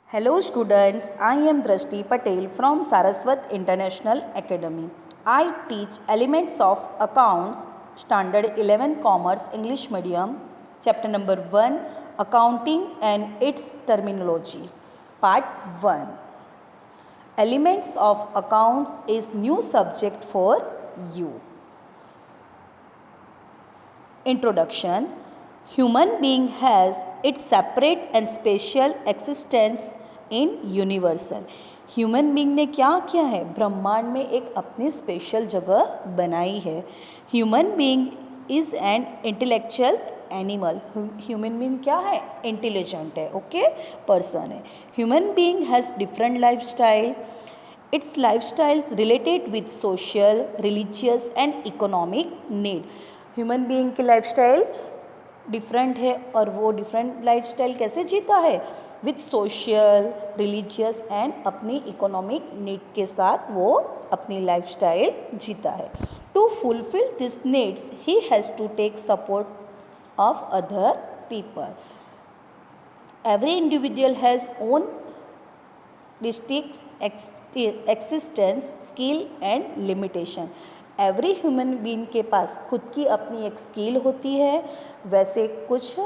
Hello students, I am Drashti Patel from Saraswat International Academy. I teach elements of accounts, standard 11 commerce English medium, chapter number 1 accounting and its terminology. Part 1. Elements of accounts is new subject for you. Introduction. Human being has its separate and special existence in universal. Human being ने क्या किया है, ब्रह्मांड में एक अपनी special जगह बनाई है. Human being is an intellectual animal. Human being क्या है, इंटेलिजेंट है, ओके, पर्सन है. Human being has different life style. It's life styles related with social, religious and economic need. Human being की लाइफस्टाइल डिफरेंट है और वो different lifestyle कैसे जीता है, विथ सोशल, रिलीजियस एंड अपनी इकोनॉमिक नीड के साथ वो अपनी लाइफस्टाइल जीता है. To fulfil this needs he has to tech support of other people. Every individual has own distinct existence, skill and limitation. Every human being के पास खुद की अपनी एक स्किल होती है, वैसे कुछ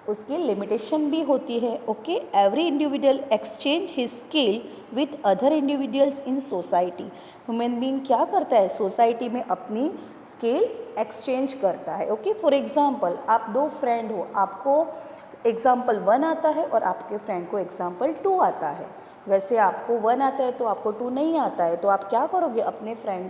उसकी लिमिटेशन भी होती है. Okay, every individual exchange his skill with other individuals in society. Human being क्या करता है, सोसाइटी में अपनी स्किल एक्सचेंज करता है. ओके, फॉर एग्जांपल आप दो फ्रेंड हो, आपको एग्जाम्पल 1 आता है और आपके फ्रेंड को एग्जाम्पल 2 आता है. वैसे आपको 1 आता है तो आपको 2 नहीं आता है, तो आप क्या करोगे, अपने फ्रेंड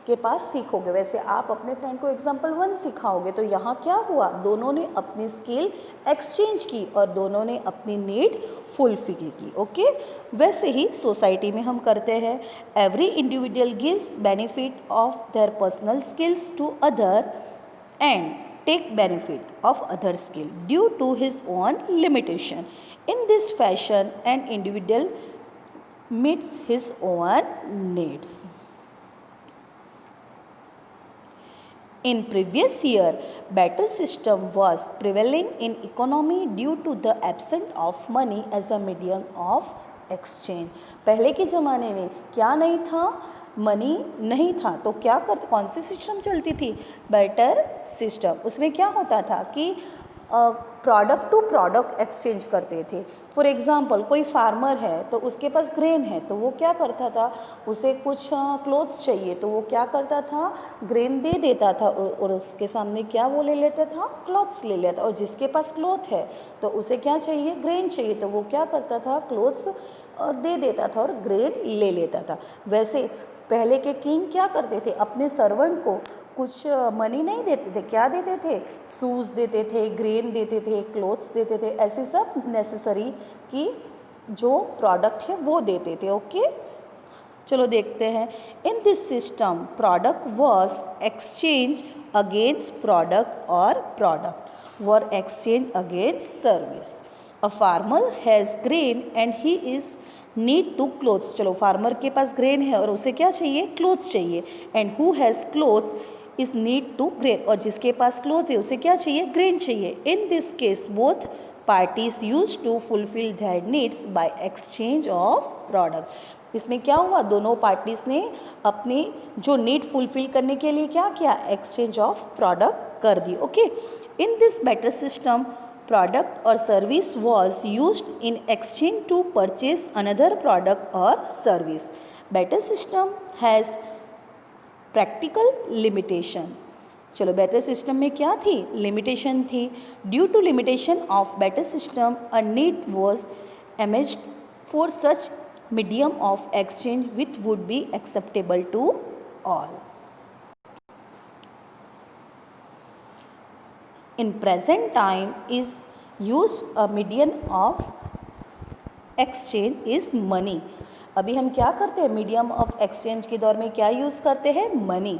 के पास सीखोगे. वैसे आप अपने फ्रेंड को एग्जाम्पल 1 सिखाओगे. तो यहाँ क्या हुआ, दोनों ने अपनी स्किल एक्सचेंज की और दोनों ने अपनी नीड फुलफिल की. ओके, वैसे ही सोसाइटी में हम करते हैं. Every individual gives benefit of their personal skills to other and take benefit of other skill due to his own limitation. In this fashion, an individual meets his own needs. In previous year, better system was prevailing in economy due to the absence of money as a medium of exchange. पहले के ज़माने में क्या नहीं था, money नहीं था, तो क्या करते, कौन सी सिस्टम चलती थी, बेटर सिस्टम. उसमें क्या होता था कि प्रोडक्ट टू प्रोडक्ट एक्सचेंज करते थे. फॉर एग्जांपल कोई फार्मर है तो उसके पास ग्रेन है, तो वो क्या करता था, उसे कुछ क्लोथ्स चाहिए तो वो क्या करता था, ग्रेन दे देता था और उसके सामने क्या वो ले लेता था, क्लॉथ्स ले लेता. और जिसके पास क्लॉथ है तो उसे क्या चाहिए, ग्रेन चाहिए, तो वो क्या करता था, क्लोथ्स दे देता था और ग्रेन ले लेता था. वैसे पहले के किंग क्या करते थे, अपने सर्वेंट को कुछ मनी नहीं देते थे, क्या देते थे, शूज़ देते थे, ग्रेन देते थे, क्लोथ्स देते थे, ऐसे सब नेसेसरी की जो प्रोडक्ट है वो देते थे. ओके, चलो देखते हैं. In this system product was exchange against product और product were exchange against service. A farmer has grain and he is need to clothes. चलो, फार्मर के पास ग्रेन है और उसे क्या चाहिए, क्लोथ्स चाहिए. And who has clothes is need to grain. और जिसके पास क्लोथ है उसे क्या चाहिए, ग्रेन चाहिए. In this case both parties use to fulfil their needs by exchange of product. इसमें क्या हुआ, दोनों पार्टीज ने अपनी जो नीड फुलफिल करने के लिए क्या किया, एक्सचेंज ऑफ प्रोडक्ट कर दी. Okay, in this better system product or service was used in exchange to purchase another product or service. Better system has practical limitation. चलो, better system में क्या थी, limitation थी. Due to limitation of better system, a need was emerged for such medium of exchange which would be acceptable to all. In present time is used a medium of exchange is money. अभी हम क्या करते हैं, medium of exchange के दौर में क्या use करते हैं, money.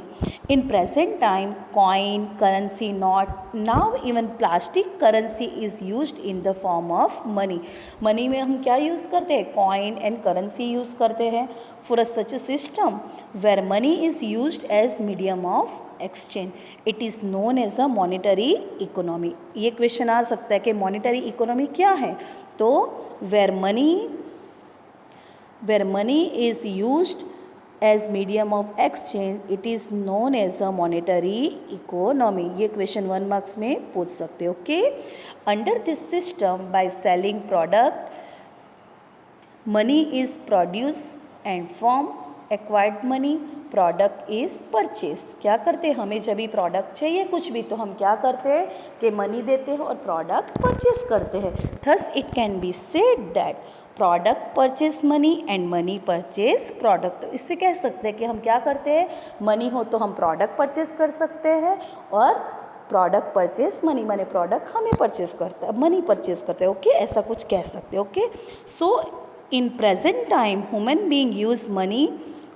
In present time coin, currency, note, now even plastic currency is used in the form of money. Money में हम क्या यूज़ करते हैं, कॉइन एंड करेंसी यूज़ करते हैं. For such a system where money is used as medium of exchange, it is known as a monetary economy. ये question आ सकता है कि monetary economy क्या है, तो where money where money is used as medium of exchange, it is known as a monetary economy. ये question 1 marks में पूछ सकते हो. Okay, under this system by selling product money is produce and from acquired money product is purchase. क्या करते हैं, हमें जब भी प्रोडक्ट चाहिए कुछ भी तो हम क्या करते हैं कि मनी देते हैं और प्रोडक्ट परचेज करते हैं. Thus it can be said that product purchase money and money purchase product. तो इससे कह सकते हैं कि हम क्या करते हैं, मनी हो तो हम प्रोडक्ट परचेज कर सकते हैं और प्रोडक्ट परचेज मनी, माने प्रोडक्ट हमें परचेज करता है, मनी परचेज करते हैं. ओके, ऐसा कुछ कह सकते हैं. Okay, so in present time human being use money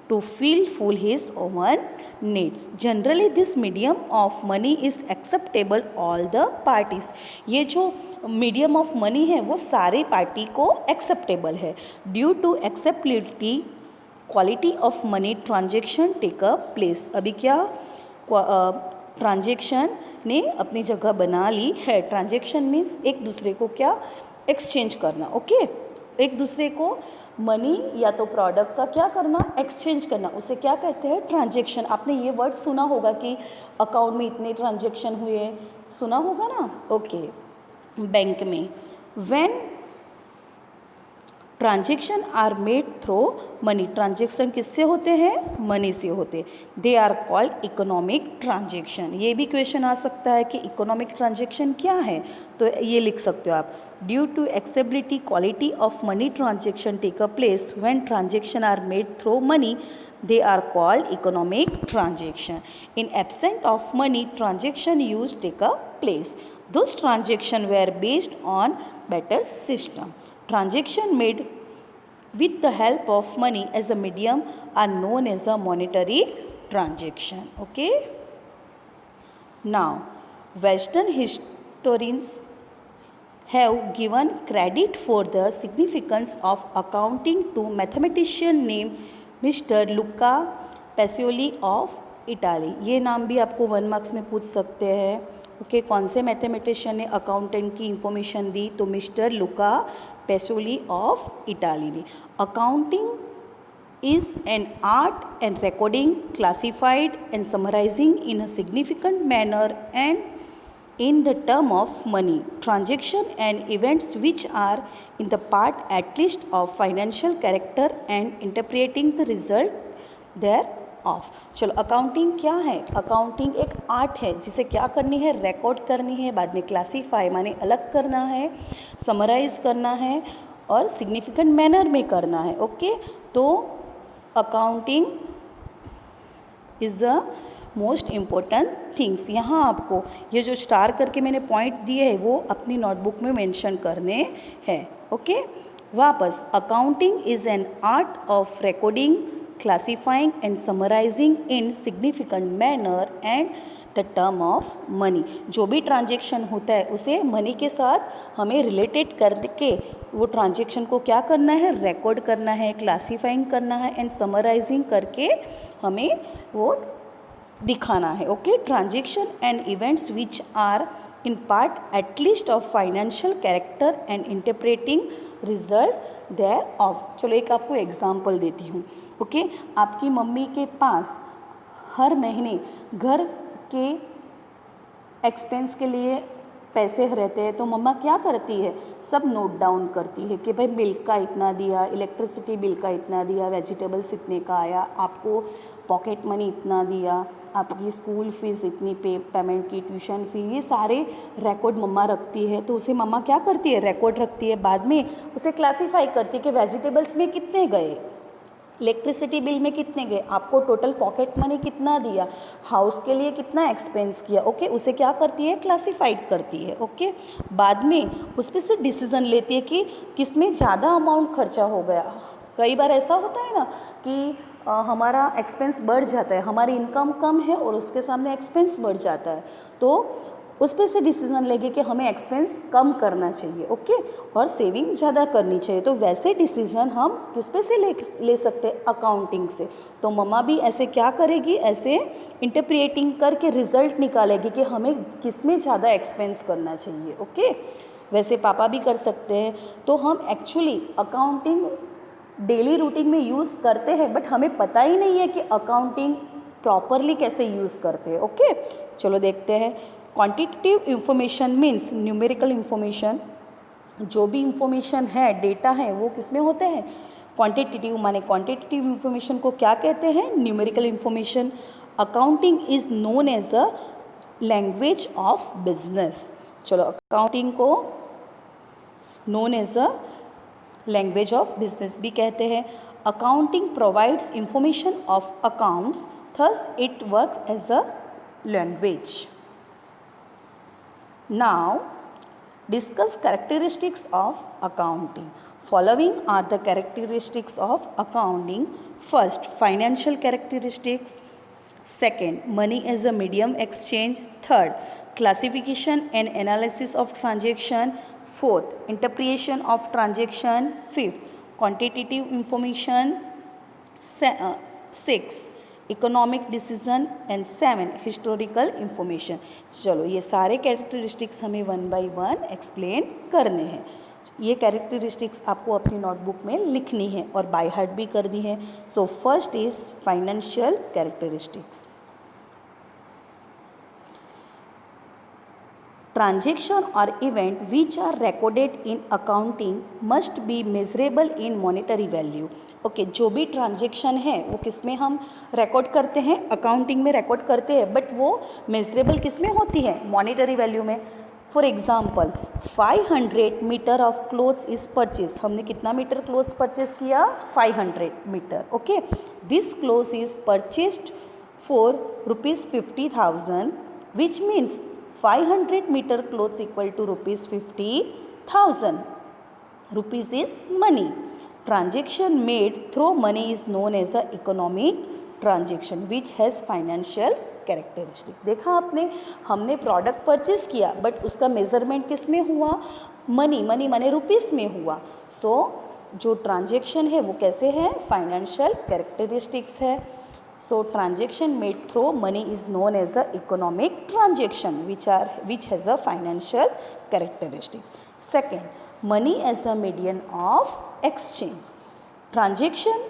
to fulfill his own needs. Generally this medium of money is acceptable all the parties. ये जो मीडियम ऑफ मनी है वो सारे पार्टी को एक्सेप्टेबल है. Due to acceptability quality of money transaction take a place. अभी क्या transaction ने अपनी जगह बना ली है. ट्रांजेक्शन मीन्स एक दूसरे को क्या एक्सचेंज करना. ओके, एक दूसरे को मनी या तो प्रोडक्ट का क्या करना, एक्सचेंज करना, उसे क्या कहते हैं, ट्रांजेक्शन. आपने ये वर्ड सुना होगा कि अकाउंट में इतने ट्रांजेक्शन हुए, सुना होगा ना. ओके, बैंक में when transaction are made through money, transaction किससे होते हैं, मनी से होते. They are called economic transaction. ये भी क्वेश्चन आ सकता है कि इकोनॉमिक ट्रांजेक्शन क्या है, तो ये लिख सकते हो आप. Due to acceptability quality of money transaction take a place when transaction are made through money, they are called economic transaction. In absence of money transaction used take a place. Those transaction were based on better system. Transaction made with the help of money as a medium are known as a monetary transaction. Okay. Now, Western historians have given credit for the significance of accounting to mathematician named Mr. Luca Pacioli of Italy. ये नाम भी आपको 1 marks में पूछ सकते हैं. Okay, कौन से मैथमेटिशियन ने अकाउंटेंट की इंफॉर्मेशन दी, तो मिस्टर लुका पेसोली ऑफ इटाली ने. Accounting is an art and recording, classified and summarizing in a significant manner and in the term of money, transaction and events which are in the part at least of financial character and interpreting the result thereof. चलो, accounting क्या है, accounting एक art है जिसे क्या करनी है, record करनी है, बाद में क्लासीफाई माने अलग करना है, समराइज करना है और सिग्निफिकेंट मैनर में करना है. ओके, तो accounting is the most important things. यहाँ आपको ये जो स्टार करके मैंने पॉइंट दिए हैं वो अपनी नोटबुक में मेंशन करने हैं. ओके, वापस, accounting is an art of recording, classifying and summarising in significant manner and the term of money. जो भी ट्रांजेक्शन होता है उसे मनी के साथ हमें रिलेटेड करके वो ट्रांजेक्शन को क्या करना है, रिकॉर्ड करना है, क्लासीफाइंग करना है एंड समराइजिंग करके हमें वो दिखाना है. Okay, transaction and events which are in part at least of financial character and interpreting result thereof. चलो, एक आपको एग्जांपल देती हूँ. ओके, आपकी मम्मी के पास हर महीने घर के एक्सपेंस के लिए पैसे रहते हैं, तो मम्मा क्या करती है, सब नोट डाउन करती है कि भाई मिल्क का इतना दिया, इलेक्ट्रिसिटी बिल का इतना दिया, वेजिटेबल्स इतने का आया, आपको पॉकेट मनी इतना दिया, आपकी स्कूल फीस इतनी पेमेंट की, ट्यूशन फ़ी, ये सारे रिकॉर्ड मम्मा रखती है. तो उसे मम्मा क्या करती है, रिकॉर्ड रखती है, बाद में उसे क्लासीफाई करती है कि वेजिटेबल्स में कितने गए, इलेक्ट्रिसिटी बिल में कितने गए, आपको टोटल पॉकेट मनी कितना दिया, हाउस के लिए कितना एक्सपेंस किया. ओके, उसे क्या करती है, क्लासीफाइड करती है. ओके, बाद में उस पर से डिसीज़न लेती है कि किस में ज़्यादा अमाउंट खर्चा हो गया. कई बार ऐसा होता है ना कि हमारा एक्सपेंस बढ़ जाता है, हमारी इनकम कम है और उसके सामने एक्सपेंस बढ़ जाता है, तो उस पर से डिसीज़न लेंगे कि हमें एक्सपेंस कम करना चाहिए. ओके, और सेविंग ज़्यादा करनी चाहिए. तो वैसे डिसीज़न हम किस पे से ले सकते हैं, अकाउंटिंग से. तो मम्मा भी ऐसे क्या करेगी, ऐसे इंटरप्रेटिंग करके रिजल्ट निकालेगी कि हमें किस में ज़्यादा एक्सपेंस करना चाहिए. ओके, वैसे पापा भी कर सकते हैं. तो हम एक्चुअली अकाउंटिंग डेली रूटीन में यूज़ करते हैं बट हमें पता ही नहीं है कि अकाउंटिंग प्रॉपरली कैसे यूज़ करते हैं। ओके, चलो देखते हैं। Quantitative information means numerical information. जो भी इंफॉर्मेशन है, डेटा है, वो किस में होते हैं? क्वांटिटेटिव, माने क्वांटिटेटिव इंफॉर्मेशन को क्या कहते हैं? Numerical information. Accounting is known as a language of business. चलो, अकाउंटिंग को known as a language of business भी कहते हैं। Accounting provides information of accounts, thus it work as a language. Now discuss characteristics of accounting. Following are the characteristics of accounting. First, financial characteristics. Second, money as a medium exchange. Third, classification and analysis of transaction. Fourth, interpretation of transaction. Fifth, quantitative information. Six, economic decision and 7 historical information. चलो, ये सारे characteristics हमें 1 bye 1 explain करने हैं। ये characteristics आपको अपनी notebook में लिखनी है और बाय हार्ट भी करनी है। So first is financial characteristics. Transaction or event which are recorded in accounting must be measurable in monetary value. Okay, जो भी ट्रांजेक्शन है वो किस में हम रिकॉर्ड करते हैं? अकाउंटिंग में रिकॉर्ड करते हैं, बट वो मेजरेबल किस में होती है? मॉनेटरी वैल्यू में। For example, 500 metre of clothes is purchase. हमने कितना मीटर क्लोथ्स परचेज किया? 500 metre. Okay, this cloth is purchased for ₹50,000, which means 500 meter clothes equal to ₹50,000. Rupees is money. Transaction made through money is known as a economic transaction which has financial characteristic. देखा आपने, हमने product purchase किया but उसका measurement किस में हुआ? Money माने rupees में हुआ। सो जो ट्रांजेक्शन है वो कैसे है? फाइनेंशियल कैरेक्टरिस्टिक्स है। So transaction made through money is known as the economic transaction which has a financial characteristic. Second, money as a medium of exchange. Transaction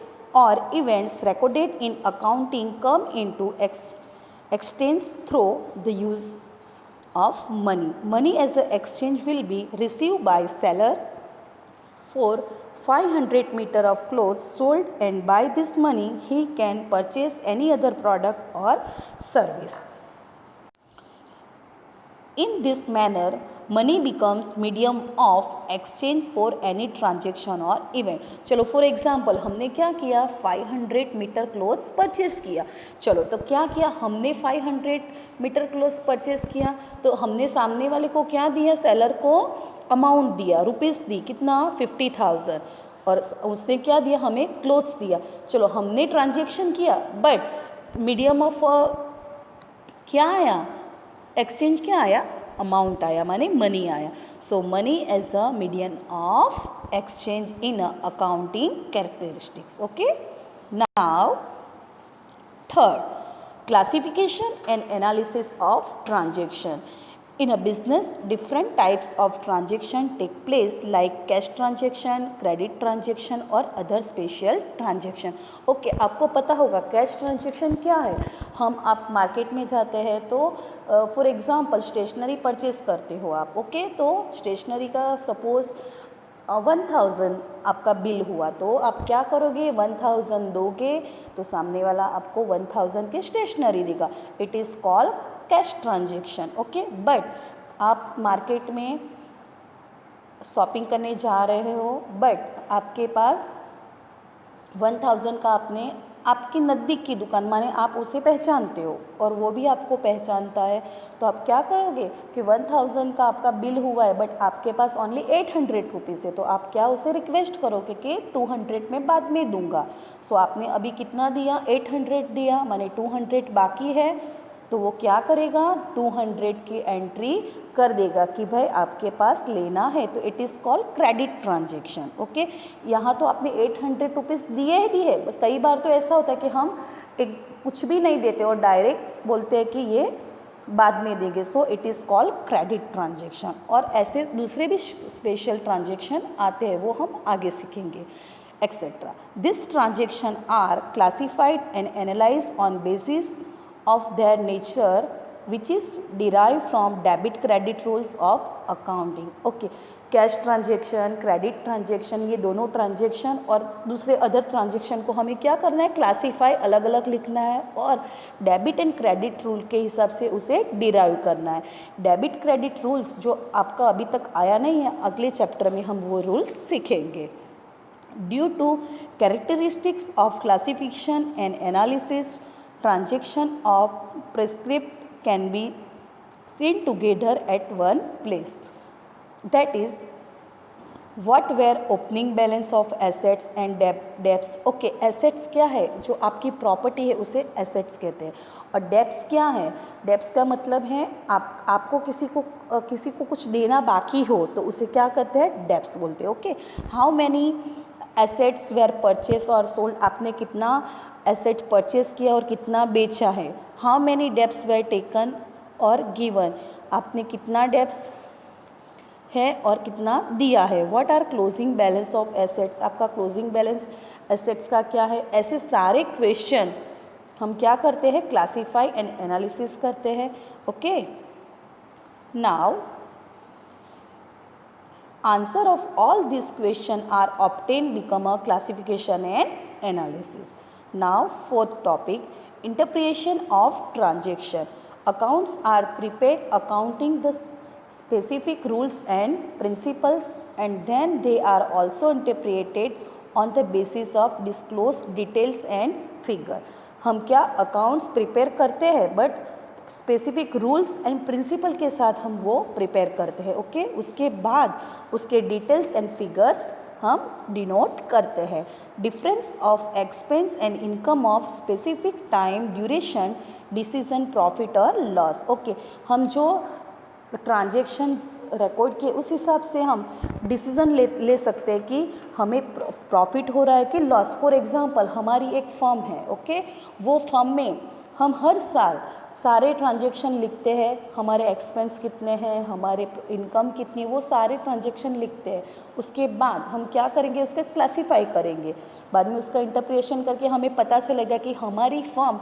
or events recorded in accounting come into exchange through the use of money. Money as a exchange will be received by seller for 500 meter of clothes sold, and by this money he can purchase any other product or service. In this manner, money becomes medium of exchange for any transaction or event. चलो, for example हमने क्या किया? 500 metre clothes purchase किया। चलो, तो क्या किया हमने? 500 मीटर क्लोथ्स परचेज किया तो हमने सामने वाले को क्या दिया? सेलर को अमाउंट दिया, रुपीस दी, कितना? 50,000, और उसने क्या दिया? हमें क्लोथ्स दिया। चलो, हमने ट्रांजेक्शन किया बट मीडियम ऑफ क्या आया? एक्सचेंज क्या आया? अमाउंट आया, माने मनी आया। So money as a medium of exchange in accounting characteristics. Okay, now third, classification and analysis of transaction. In a business, different types of transaction take place like cash transaction, credit transaction और other special transaction. Okay, आपको पता होगा cash transaction क्या है? आप market में जाते हैं तो फॉर एग्जांपल स्टेशनरी परचेज करते हो आप। ओके, तो स्टेशनरी का सपोज 1000 आपका बिल हुआ तो आप क्या करोगे? 1000 दोगे तो सामने वाला आपको 1000 की स्टेशनरी देगा। It is called cash transaction. Okay, but आप मार्केट में शॉपिंग करने जा रहे हो बट आपके पास 1000 का आपकी नज़दीक की दुकान, माने आप उसे पहचानते हो और वो भी आपको पहचानता है, तो आप क्या करोगे कि 1000 का आपका बिल हुआ है बट आपके पास ओनली 800 रुपीज़ है, तो आप क्या उसे रिक्वेस्ट करोगे कि 200 में बाद में दूंगा। सो आपने अभी कितना दिया? 800 दिया, माने 200 बाकी है, तो वो क्या करेगा? 200 की एंट्री कर देगा कि भाई आपके पास लेना है, तो it is called credit transaction. Okay, यहाँ तो आपने 800 रुपीज़ दिए भी है, कई बार तो ऐसा होता है कि हम कुछ भी नहीं देते और डायरेक्ट बोलते हैं कि ये बाद में देंगे, so it is called credit transaction. और ऐसे दूसरे भी स्पेशल ट्रांजेक्शन आते हैं, वो हम आगे सीखेंगे। etc. These transactions are classified and analyzed on basis of their nature, which is derived from debit credit rules of accounting. Okay, cash transaction, credit transaction, ये दोनों ट्रांजेक्शन और दूसरे अदर ट्रांजेक्शन को हमें क्या करना है, क्लासीफाई, अलग अलग लिखना है और डेबिट एंड क्रेडिट रूल के हिसाब से उसे डिराइव करना है. डेबिट क्रेडिट रूल्स जो आपका अभी तक आया नहीं है, अगले चैप्टर में हम वो रूल्स सीखेंगे. Due to characteristics of classification and analysis, transaction of prescript can be seen together at one place. That is, what were opening balance of assets and debts. Okay, assets क्या है, जो आपकी property है उसे assets कहते हैं. और debts क्या है, debts का मतलब है आपको किसी को कुछ देना बाकी हो तो उसे क्या कहते हैं, debts बोलते हैं. Okay, how many assets were purchased और sold, आपने कितना एसेट परचेज किया और कितना बेचा है. How many debts were taken और गिवन, आपने कितना डेब्ट्स है और कितना दिया है. What are closing balance of assets, आपका क्लोजिंग बैलेंस एसेट्स का क्या है. ऐसे सारे क्वेश्चन हम क्या करते हैं, क्लासीफाई एंड एनालिसिस करते हैं. Okay, now answer of all this question are obtain become a classification and analysis. Now fourth topic, interpretation of transaction. Accounts are prepared accounting the specific rules and principles, and then they are also interpreted on the basis of disclosed details and figure. हम क्या accounts prepare करते हैं, but specific rules and principle के साथ हम वो prepare करते हैं. ओके, उसके बाद उसके डिटेल्स एंड फिगर्स हम डिनोट करते हैं. Difference of expense and income of specific time duration, decision, profit और लॉस. ओके, हम जो ट्रांजेक्शन रिकॉर्ड किए उस हिसाब से हम डिसीजन ले सकते हैं कि हमें प्रॉफिट हो रहा है कि लॉस. फॉर एग्जांपल, हमारी एक फर्म है. ओके, वो फर्म में हम हर साल सारे ट्रांजेक्शन लिखते हैं, हमारे एक्सपेंस कितने हैं, हमारे इनकम कितनी, वो सारे ट्रांजेक्शन लिखते हैं. उसके बाद हम क्या करेंगे, उसका क्लासीफाई करेंगे. बाद में उसका इंटरप्रिटेशन करके हमें पता चलेगा कि हमारी फर्म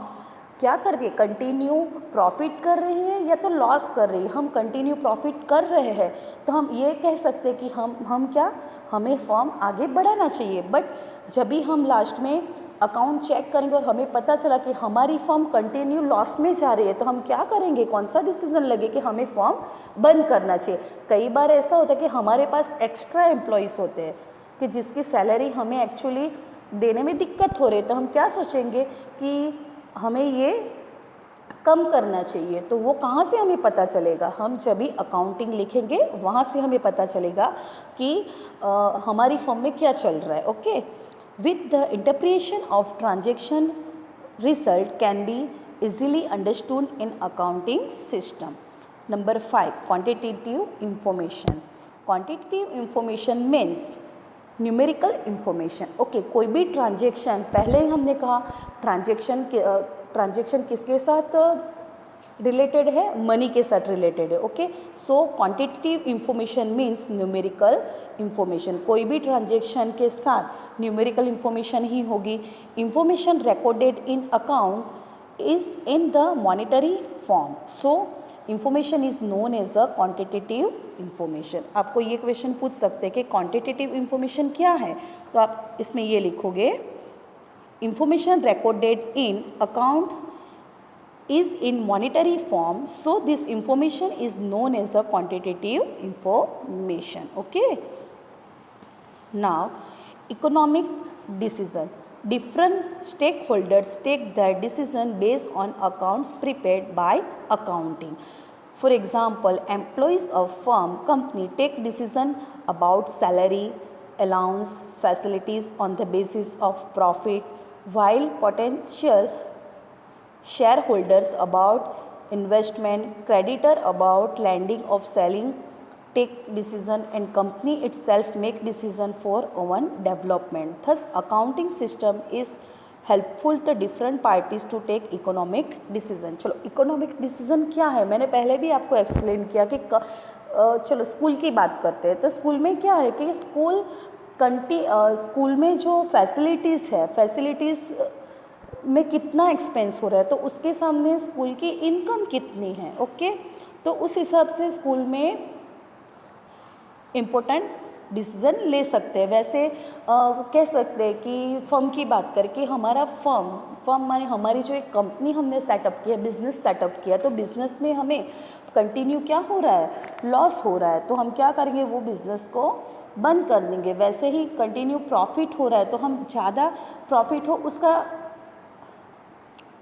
क्या कर रही है, कंटिन्यू प्रॉफिट कर रही है या तो लॉस कर रही है. हम कंटिन्यू प्रॉफिट कर रहे हैं तो हम ये कह सकते हैं कि हम क्या, हमें फर्म आगे बढ़ाना चाहिए. बट जब भी हम लास्ट में अकाउंट चेक करेंगे और हमें पता चला कि हमारी फर्म कंटिन्यू लॉस में जा रही है तो हम क्या करेंगे, कौन सा डिसीजन लगे कि हमें फर्म बंद करना चाहिए. कई बार ऐसा होता है कि हमारे पास एक्स्ट्रा एम्प्लॉयज़ होते हैं कि जिसकी सैलरी हमें एक्चुअली देने में दिक्कत हो रही है, तो हम क्या सोचेंगे कि हमें ये कम करना चाहिए. तो वो कहाँ से हमें पता चलेगा, हम जब भी अकाउंटिंग लिखेंगे वहाँ से हमें पता चलेगा कि हमारी फर्म में क्या चल रहा है. Okay, with the interpretation of transaction result can be easily understood in accounting system. Number 5, quantitative information. Quantitative information means numerical information. Okay, कोई भी ट्रांजेक्शन, पहले ही हमने कहा ट्रांजेक्शन किसके साथ रिलेटेड है, मनी के साथ रिलेटेड है. Okay, so quantitative information means numerical information. कोई भी ट्रांजेक्शन के साथ न्यूमेरिकल इंफॉर्मेशन ही होगी. Information recorded in account is in the monetary form, so information is known as a quantitative information. आपको ये क्वेश्चन पूछ सकते हैं कि क्वांटिटेटिव इंफॉर्मेशन क्या है, तो आप इसमें ये लिखोगे, information recorded in accounts is in monetary form, so this information is known as the quantitative information. Okay, now economic decision. Different stakeholders take their decision based on accounts prepared by accounting. For example, employees of firm company take decision about salary, allowance, facilities on the basis of profit, while potential shareholders about investment, creditor about lending of selling take decision, and company itself make decision for own development. Thus accounting system is helpful to different parties to take economic decision. चलो economic decision क्या है, मैंने पहले भी आपको explain किया कि चलो स्कूल की बात करते हैं. तो स्कूल में क्या है कि स्कूल स्कूल में जो फैसिलिटीज़ है, फैसिलिटीज़ में कितना एक्सपेंस हो रहा है, तो उसके सामने स्कूल की इनकम कितनी है। ओके, तो उस हिसाब से स्कूल में इम्पोर्टेंट डिसीज़न ले सकते हैं। वैसे कह सकते हैं कि फर्म की बात करके हमारा फर्म माने हमारी जो एक कंपनी हमने सेटअप किया, बिजनेस सेटअप किया, तो बिजनेस में हमें कंटिन्यू क्या हो रहा है, लॉस हो रहा है, तो हम क्या करेंगे, वो बिजनेस को बंद कर देंगे। वैसे ही कंटिन्यू प्रॉफिट हो रहा है तो हम ज़्यादा प्रॉफिट हो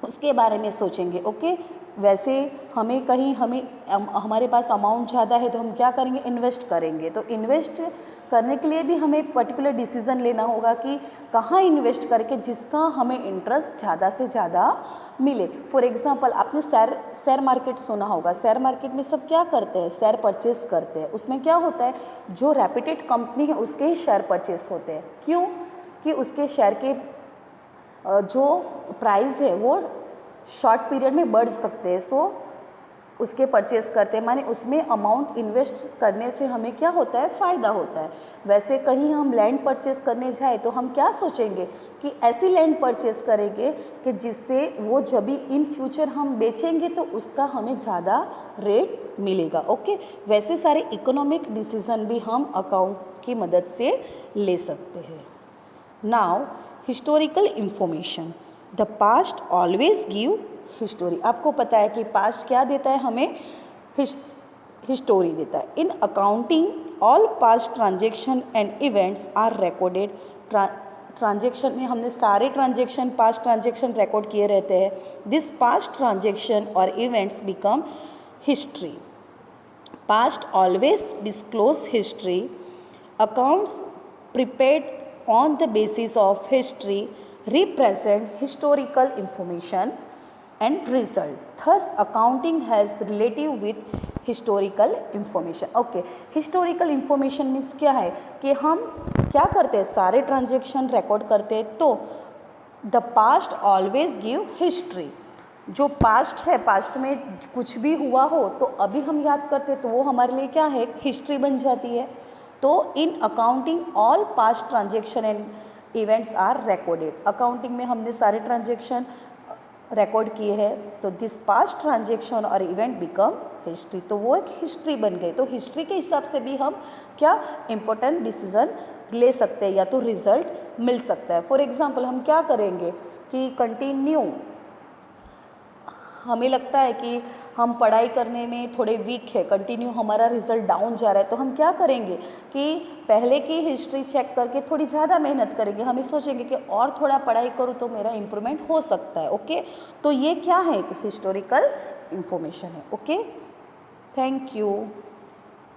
उसके बारे में सोचेंगे। ओके, वैसे हमारे पास अमाउंट ज़्यादा है तो हम क्या करेंगे, इन्वेस्ट करेंगे। तो इन्वेस्ट करने के लिए भी हमें पर्टिकुलर डिसीज़न लेना होगा कि कहाँ इन्वेस्ट करके जिसका हमें इंटरेस्ट ज़्यादा से ज़्यादा मिले। फॉर एग्जांपल, आपने शेयर मार्केट सुना होगा। शेयर मार्केट में सब क्या करते हैं, शेयर परचेस करते हैं। उसमें क्या होता है, जो रेप्यूटेड कंपनी है उसके ही शेयर परचेस होते हैं। क्यों? कि उसके शेयर के जो प्राइस है वो शॉर्ट पीरियड में बढ़ सकते हैं, सो उसके परचेस करते हैं। माने उसमें अमाउंट इन्वेस्ट करने से हमें क्या होता है, फ़ायदा होता है। वैसे कहीं हम लैंड परचेस करने जाए तो हम क्या सोचेंगे कि ऐसी लैंड परचेस करेंगे कि जिससे वो जब भी इन फ्यूचर हम बेचेंगे तो उसका हमें ज़्यादा रेट मिलेगा। ओके, वैसे सारे इकोनॉमिक डिसीजन भी हम अकाउंट की मदद से ले सकते हैं। Now historical information, the past always give history. आपको पता है कि पास्ट क्या देता है, हमें हिस्टोरी देता है। In accounting all past transaction and events are recorded. Transaction में हमने सारे ट्रांजेक्शन, पास्ट ट्रांजेक्शन रिकॉर्ड किए रहते हैं। दिस पास्ट ट्रांजेक्शन और events become history. Past always disclose history. Accounts prepared on the basis of history represent historical information and result. Thus accounting has relative with historical information. Okay, historical information means क्या है कि हम क्या करते हैं, सारे transaction record करते हैं। तो the past always give history. जो पास्ट है, पास्ट में कुछ भी हुआ हो तो अभी हम याद करते हैं तो वो हमारे लिए क्या है, हिस्ट्री बन जाती है। तो in accounting all past transaction and events are recorded. Accounting में हमने सारे ट्रांजेक्शन रिकॉर्ड किए हैं, तो दिस पास्ट ट्रांजेक्शन और इवेंट बिकम हिस्ट्री, तो वो एक हिस्ट्री बन गई। तो हिस्ट्री के हिसाब से भी हम क्या इम्पोर्टेंट डिसीजन ले सकते हैं या तो रिजल्ट मिल सकता है। फॉर एग्जांपल, हम क्या करेंगे कि कंटिन्यू हमें लगता है कि हम पढ़ाई करने में थोड़े वीक है, कंटिन्यू हमारा रिजल्ट डाउन जा रहा है, तो हम क्या करेंगे कि पहले की हिस्ट्री चेक करके थोड़ी ज़्यादा मेहनत करेंगे। हम सोचेंगे कि और थोड़ा पढ़ाई करूँ तो मेरा इम्प्रूवमेंट हो सकता है। ओके, तो ये क्या है, कि हिस्टोरिकल इंफॉर्मेशन है। Okay, thank you.